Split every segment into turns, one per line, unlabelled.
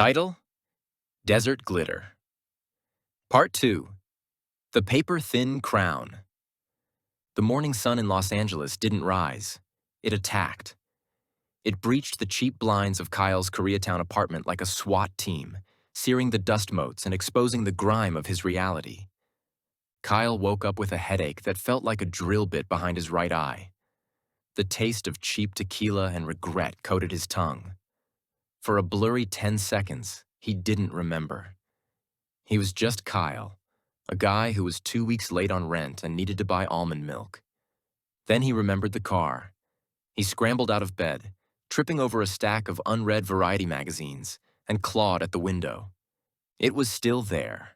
Title: Desert Glitter. Part 2: The Paper-Thin Crown. The morning sun in Los Angeles didn't rise. It attacked. It breached the cheap blinds of Kyle's Koreatown apartment like a SWAT team, searing the dust motes and exposing the grime of his reality. Kyle woke up with a headache that felt like a drill bit behind his right eye. The taste of cheap tequila and regret coated his tongue. For a blurry 10 seconds, he didn't remember. He was just Kyle, a guy who was 2 weeks late on rent and needed to buy almond milk. Then he remembered the car. He scrambled out of bed, tripping over a stack of unread variety magazines, and clawed at the window. It was still there.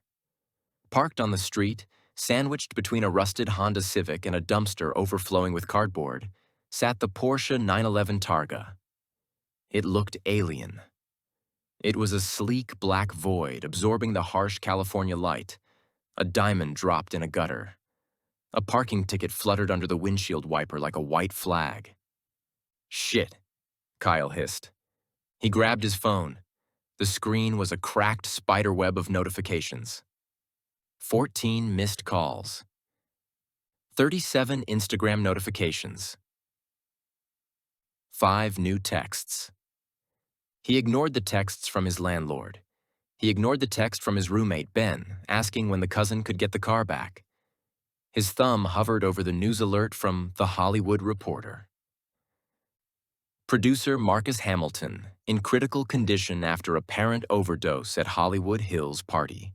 Parked on the street, sandwiched between a rusted Honda Civic and a dumpster overflowing with cardboard, sat the Porsche 911 Targa. It looked alien. It was a sleek black void absorbing the harsh California light. A diamond dropped in a gutter. A parking ticket fluttered under the windshield wiper like a white flag. "Shit," Kyle hissed. He grabbed his phone. The screen was a cracked spider web of notifications. 14 missed calls. 37 Instagram notifications. 5 new texts. He ignored the texts from his landlord. He ignored the text from his roommate, Ben, asking when the cousin could get the car back. His thumb hovered over the news alert from The Hollywood Reporter. Producer Marcus Hamilton, in critical condition after apparent overdose at Hollywood Hills party.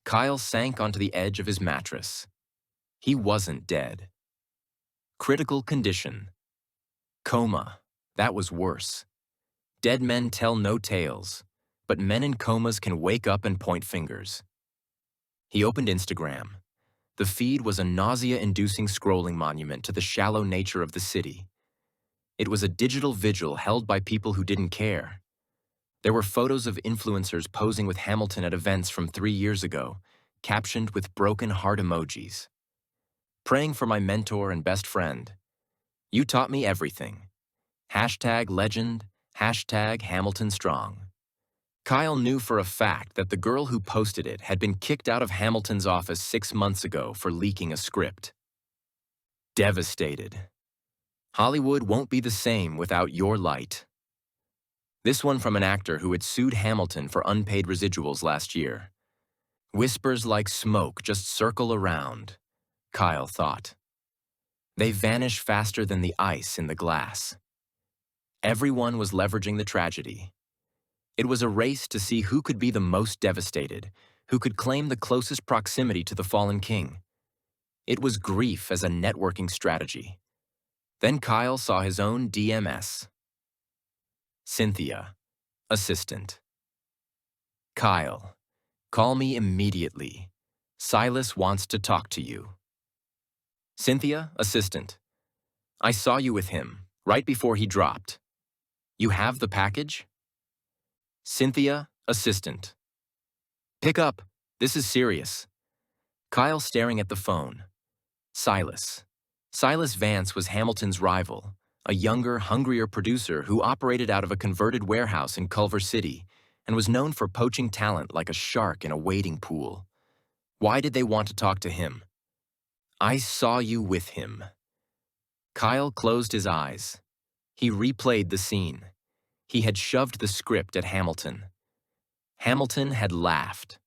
Kyle sank onto the edge of his mattress. He wasn't dead. Critical condition. Coma. That was worse. Dead men tell no tales, but men in comas can wake up and point fingers. He opened Instagram. The feed was a nausea-inducing scrolling monument to the shallow nature of the city. It was a digital vigil held by people who didn't care. There were photos of influencers posing with Hamilton at events from 3 years ago, captioned with broken heart emojis. "Praying for my mentor and best friend. You taught me everything. #legend, #Hamilton Strong." Kyle knew for a fact that the girl who posted it had been kicked out of Hamilton's office 6 months ago for leaking a script. Devastated. Hollywood won't be the same without your light. This one from an actor who had sued Hamilton for unpaid residuals last year. Whispers like smoke just circle around, Kyle thought. They vanish faster than the ice in the glass. Everyone was leveraging the tragedy. It was a race to see who could be the most devastated, who could claim the closest proximity to the fallen king. It was grief as a networking strategy. Then Kyle saw his own DMS. Cynthia, assistant. Kyle, call me immediately. Silas wants to talk to you. Cynthia, assistant. I saw you with him, right before he dropped. You have the package? Cynthia, assistant. Pick up. This is serious. Kyle staring at the phone. Silas. Silas Vance was Hamilton's rival, a younger, hungrier producer who operated out of a converted warehouse in Culver City and was known for poaching talent like a shark in a wading pool. Why did they want to talk to him? I saw you with him. Kyle closed his eyes. He replayed the scene. He had shoved the script at Hamilton. Hamilton had laughed.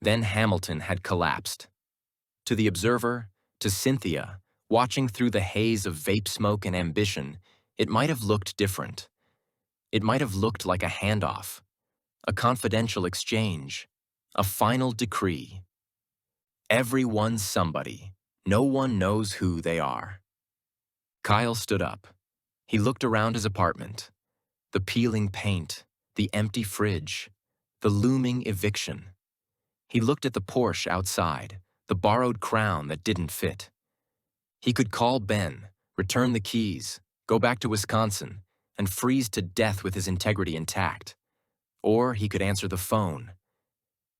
Then Hamilton had collapsed. To the observer, to Cynthia, watching through the haze of vape smoke and ambition, it might have looked different. It might have looked like a handoff, a confidential exchange, a final decree. Everyone's somebody. No one knows who they are. Kyle stood up. He looked around his apartment. The peeling paint, the empty fridge, the looming eviction. He looked at the Porsche outside, the borrowed crown that didn't fit. He could call Ben, return the keys, go back to Wisconsin, and freeze to death with his integrity intact. Or he could answer the phone.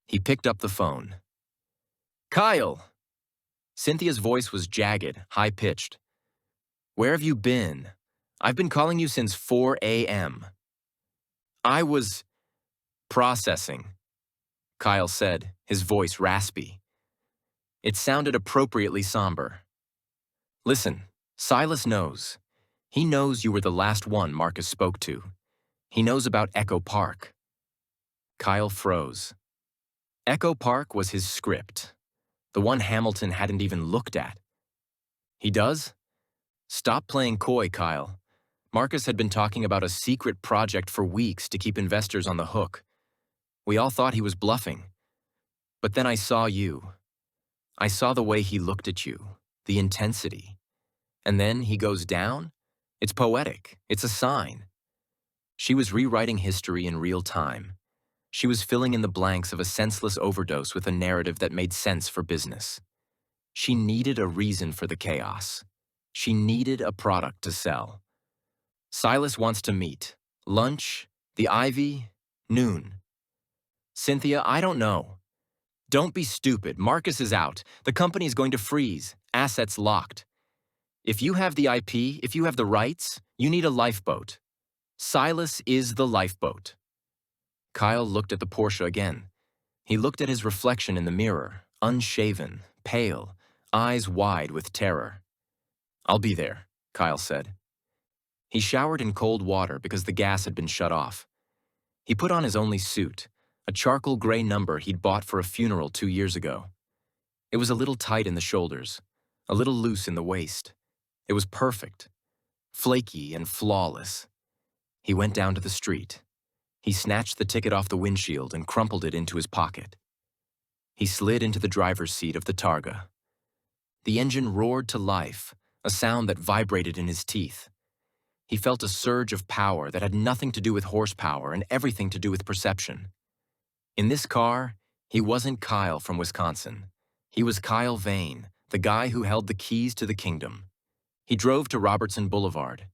He picked up the phone. Kyle! Cynthia's voice was jagged, high-pitched. Where have you been? I've been calling you since 4 a.m. I was processing, Kyle said, his voice raspy. It sounded appropriately somber. Listen, Silas knows. He knows you were the last one Marcus spoke to. He knows about Echo Park. Kyle froze. Echo Park was his script, the one Hamilton hadn't even looked at. He does? Stop playing coy, Kyle. Marcus had been talking about a secret project for weeks to keep investors on the hook. We all thought he was bluffing. But then I saw you. I saw the way he looked at you, the intensity. And then he goes down? It's poetic. It's a sign. She was rewriting history in real time. She was filling in the blanks of a senseless overdose with a narrative that made sense for business. She needed a reason for the chaos. She needed a product to sell. Silas wants to meet. Lunch? The Ivy? Noon. Cynthia, I don't know. Don't be stupid. Marcus is out. The company is going to freeze. Assets locked. If you have the IP, if you have the rights, you need a lifeboat. Silas is the lifeboat. Kyle looked at the Porsche again. He looked at his reflection in the mirror, unshaven, pale, eyes wide with terror. I'll be there, Kyle said. He showered in cold water because the gas had been shut off. He put on his only suit, a charcoal gray number he'd bought for a funeral 2 years ago. It was a little tight in the shoulders, a little loose in the waist. It was perfect, flaky and flawless. He went down to the street. He snatched the ticket off the windshield and crumpled it into his pocket. He slid into the driver's seat of the Targa. The engine roared to life, a sound that vibrated in his teeth. He felt a surge of power that had nothing to do with horsepower and everything to do with perception. In this car, he wasn't Kyle from Wisconsin. He was Kyle Vane, the guy who held the keys to the kingdom. He drove to Robertson Boulevard.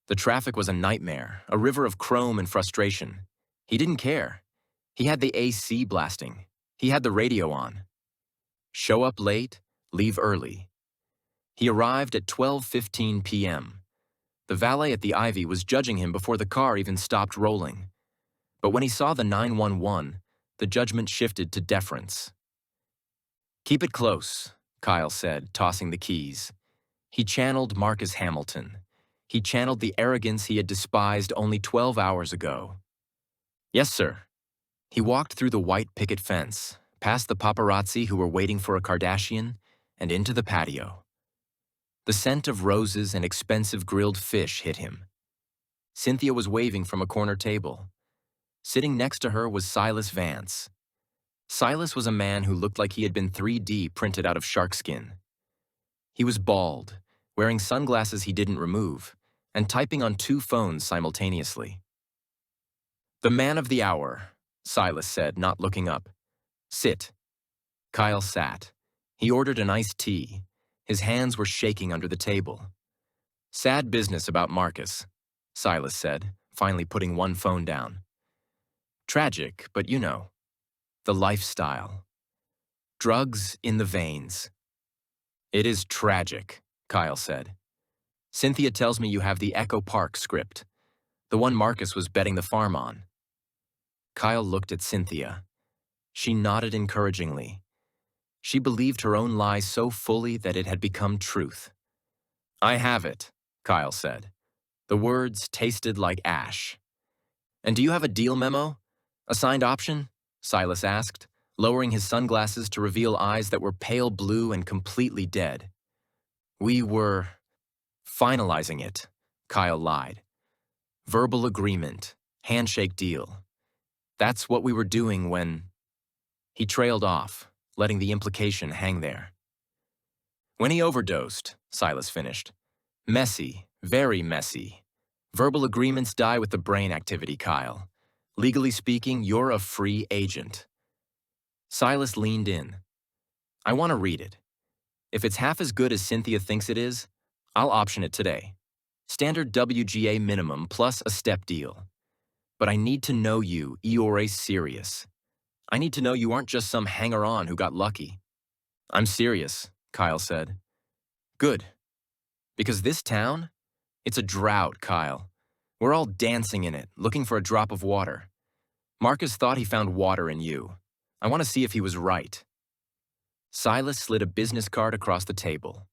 The traffic was a nightmare, a river of chrome and frustration. He didn't care. He had the AC blasting. He had the radio on. Show up late, leave early. He arrived at 12:15 p.m. The valet at the Ivy was judging him before the car even stopped rolling. But when he saw the 911, the judgment shifted to deference. Keep it close, Kyle said, tossing the keys. He channeled Marcus Hamilton. He channeled the arrogance he had despised only 12 hours ago. Yes, sir. He walked through the white picket fence, past the paparazzi who were waiting for a Kardashian, and into the patio. The scent of roses and expensive grilled fish hit him. Cynthia was waving from a corner table. Sitting next to her was Silas Vance. Silas was a man who looked like he had been 3D printed out of sharkskin. He was bald, wearing sunglasses he didn't remove, and typing on 2 phones simultaneously. The man of the hour, Silas said, not looking up. Sit. Kyle sat. He ordered an iced tea. His hands were shaking under the table. Sad business about Marcus, Silas said, finally putting one phone down. Tragic, but you know. The lifestyle. Drugs in the veins. It is tragic, Kyle said. Cynthia tells me you have the Echo Park script, the one Marcus was betting the farm on. Kyle looked at Cynthia. She nodded encouragingly. She believed her own lie so fully that it had become truth. I have it, Kyle said. The words tasted like ash. And do you have a deal memo? A signed option? Silas asked, lowering his sunglasses to reveal eyes that were pale blue and completely dead. We were finalizing it, Kyle lied. Verbal agreement, handshake deal. That's what we were doing when... He trailed off, letting the implication hang there. When he overdosed, Silas finished. Messy, very messy. Verbal agreements die with the brain activity, Kyle. Legally speaking, you're a free agent. Silas leaned in. I want to read it. If it's half as good as Cynthia thinks it is, I'll option it today. Standard WGA minimum plus a step deal. But I need to know you're serious. I need to know you aren't just some hanger-on who got lucky. I'm serious, Kyle said. Good. Because this town, it's a drought, Kyle. We're all dancing in it, looking for a drop of water. Marcus thought he found water in you. I want to see if he was right." Silas slid a business card across the table.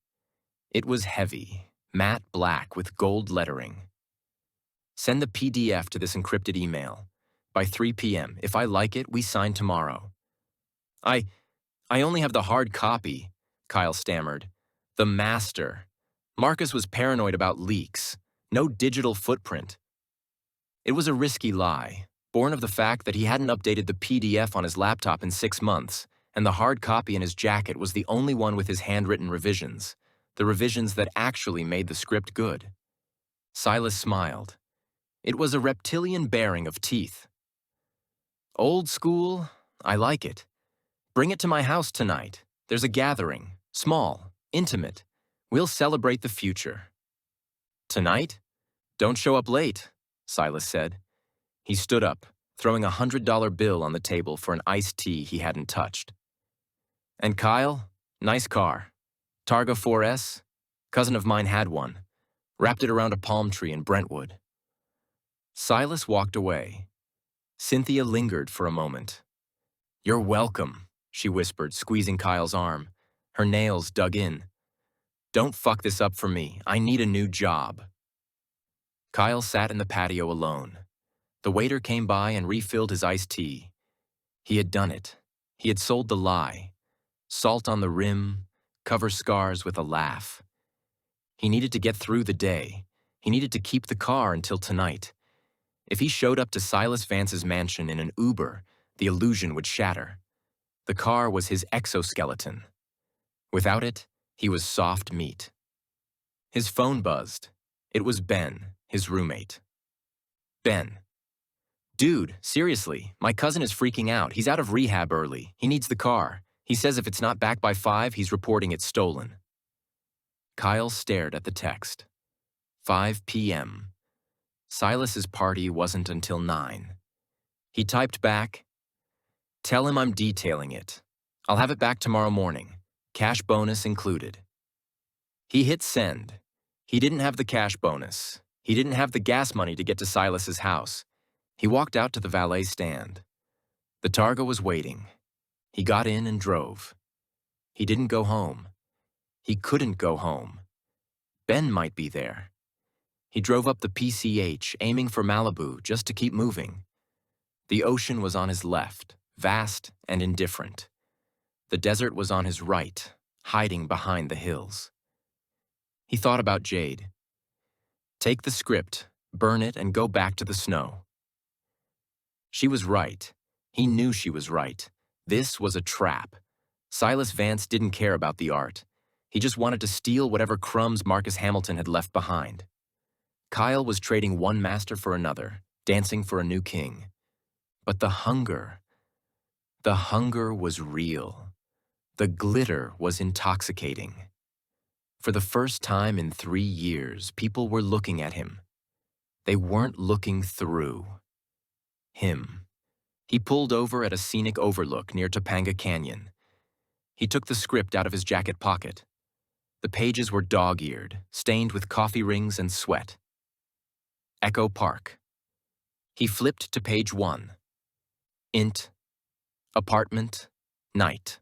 It was heavy, matte black with gold lettering. "Send the PDF to this encrypted email. By 3 p.m. If I like it, we sign tomorrow." I only have the hard copy," Kyle stammered. "The master." Marcus was paranoid about leaks. No digital footprint. It was a risky lie, born of the fact that he hadn't updated the PDF on his laptop in 6 months, and the hard copy in his jacket was the only one with his handwritten revisions, the revisions that actually made the script good. Silas smiled. It was a reptilian baring of teeth. "Old school, I like it. Bring it to my house tonight. There's a gathering, small, intimate. We'll celebrate the future." "Tonight? Don't show up late," Silas said. He stood up, throwing a $100 bill on the table for an iced tea he hadn't touched. "And Kyle, nice car. Targa 4S. Cousin of mine had one. Wrapped it around a palm tree in Brentwood." Silas walked away. Cynthia lingered for a moment. "You're welcome," she whispered, squeezing Kyle's arm. Her nails dug in. "Don't fuck this up for me. I need a new job." Kyle sat in the patio alone. The waiter came by and refilled his iced tea. He had done it. He had sold the lie. Salt on the rim, cover scars with a laugh. He needed to get through the day. He needed to keep the car until tonight. If he showed up to Silas Vance's mansion in an Uber, the illusion would shatter. The car was his exoskeleton. Without it, he was soft meat. His phone buzzed. It was Ben, his roommate. "Ben. Dude, seriously, my cousin is freaking out. He's out of rehab early. He needs the car. He says if it's not back by 5, he's reporting it stolen." Kyle stared at the text. 5 p.m. Silas's party wasn't until 9. He typed back, "Tell him I'm detailing it. I'll have it back tomorrow morning. Cash bonus included." He hit send. He didn't have the cash bonus. He didn't have the gas money to get to Silas's house. He walked out to the valet stand. The Targa was waiting. He got in and drove. He didn't go home. He couldn't go home. Ben might be there. He drove up the PCH, aiming for Malibu just to keep moving. The ocean was on his left, vast and indifferent. The desert was on his right, hiding behind the hills. He thought about Jade. Take the script, burn it, and go back to the snow. She was right. He knew she was right. This was a trap. Silas Vance didn't care about the art. He just wanted to steal whatever crumbs Marcus Hamilton had left behind. Kyle was trading one master for another, dancing for a new king. But the hunger was real. The glitter was intoxicating. For the first time in 3 years, people were looking at him. They weren't looking through him. He pulled over at a scenic overlook near Topanga Canyon. He took the script out of his jacket pocket. The pages were dog-eared, stained with coffee rings and sweat. Echo Park. He flipped to page 1. Int. Apartment. Night.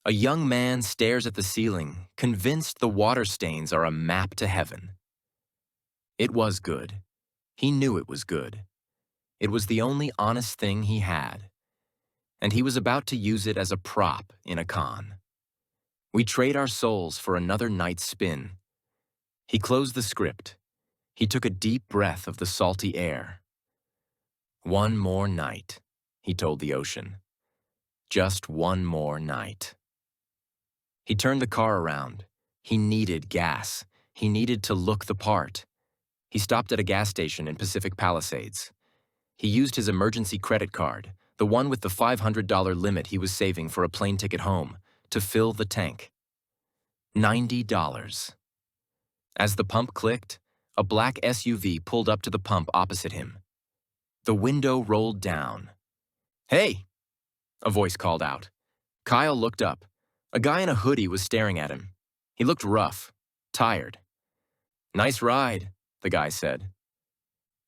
A young man stares at the ceiling, convinced the water stains are a map to heaven. It was good. He knew it was good. It was the only honest thing he had. And he was about to use it as a prop in a con. We trade our souls for another night's spin. He closed the script. He took a deep breath of the salty air. "One more night," he told the ocean. "Just one more night." He turned the car around. He needed gas. He needed to look the part. He stopped at a gas station in Pacific Palisades. He used his emergency credit card, the one with the $500 limit he was saving for a plane ticket home, to fill the tank. $90. As the pump clicked, a black SUV pulled up to the pump opposite him. The window rolled down. "Hey!" a voice called out. Kyle looked up. A guy in a hoodie was staring at him. He looked rough, tired. "Nice ride," the guy said.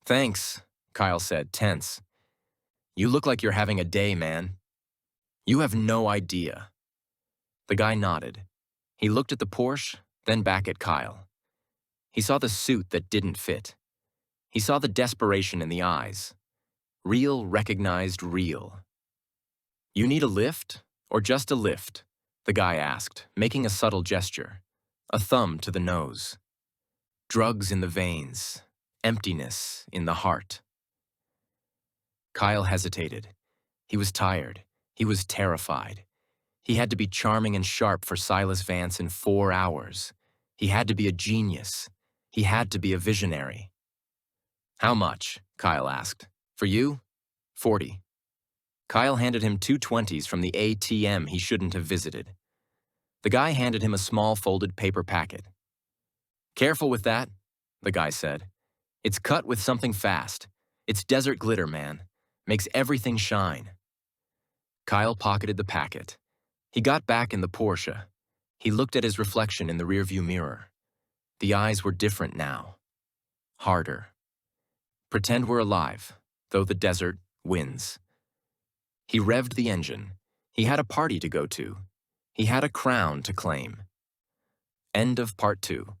Thanks, Kyle said, tense. You look like you're having a day, man. You have no idea. The guy nodded. He looked at the Porsche, then back at Kyle. He saw the suit that didn't fit. He saw the desperation in the eyes. Real recognized real. You need a lift, or just a lift? The guy asked, making a subtle gesture. A thumb to the nose. Drugs in the veins. Emptiness in the heart. Kyle hesitated. He was tired. He was terrified. He had to be charming and sharp for Silas Vance in 4 hours. He had to be a genius. He had to be a visionary. How much? Kyle asked. For you? 40. Kyle handed him 2 20s from the ATM he shouldn't have visited. The guy handed him a small folded paper packet. Careful with that, the guy said. It's cut with something fast. It's desert glitter, man. Makes everything shine. Kyle pocketed the packet. He got back in the Porsche. He looked at his reflection in the rearview mirror. The eyes were different now. Harder. Pretend we're alive, though the desert wins. He revved the engine. He had a party to go to. He had a crown to claim. End of Part 2.